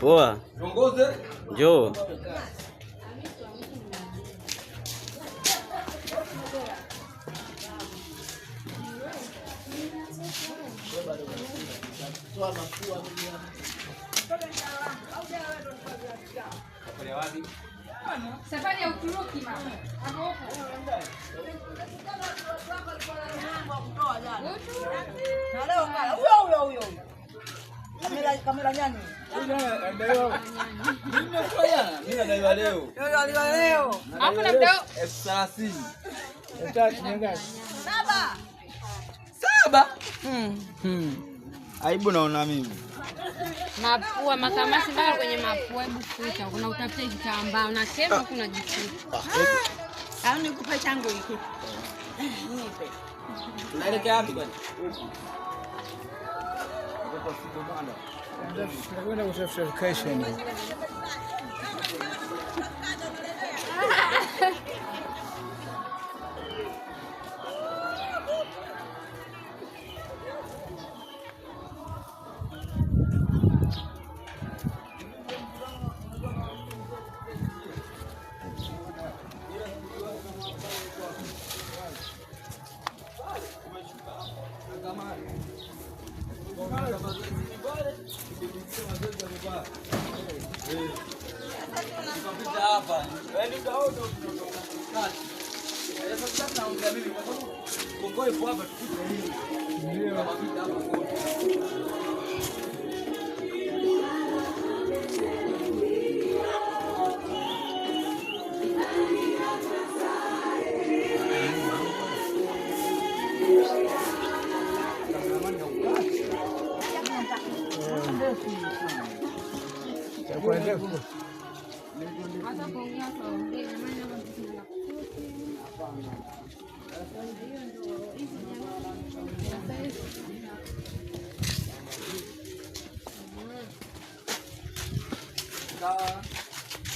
Poa. Njoo. Safari ya Uturuki mama. Huyo. Kamera nyani. Mimi nadaiwa leo. Hapo na mdao. 30. 7. Aibu naona mimi. Mapua makamasi mpaka kwenye mapua, hebu futa. Kuna utafuta kitambaa na kema kuna jifuta. Au nikupe changu hiki. Nipe. Unaelekea wapi bwana? Tunakwenda kutafuta location.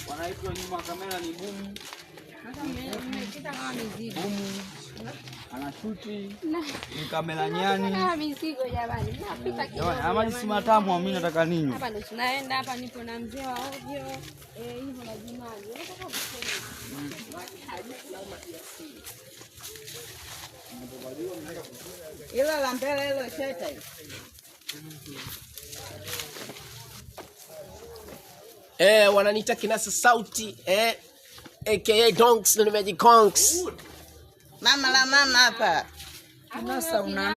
Wanaitwa nyuma kamera ni boom. Mmekita kama mizigo. Anashuti ni kamera nyani. Kama mizigo jamani. Mnapita kidogo. Jamani, ama si matamu, mimi nataka nini? Hapa ndo tunaenda, hapa nipo na mzee wa ovyo. Hivyo na Jumani. Unataka kusema. Hilo la mbele hilo sheta hiyo. Wananiita Kinasa Sauti aka Donks na Magic Konks. Mama la mama hapa. Kinasa una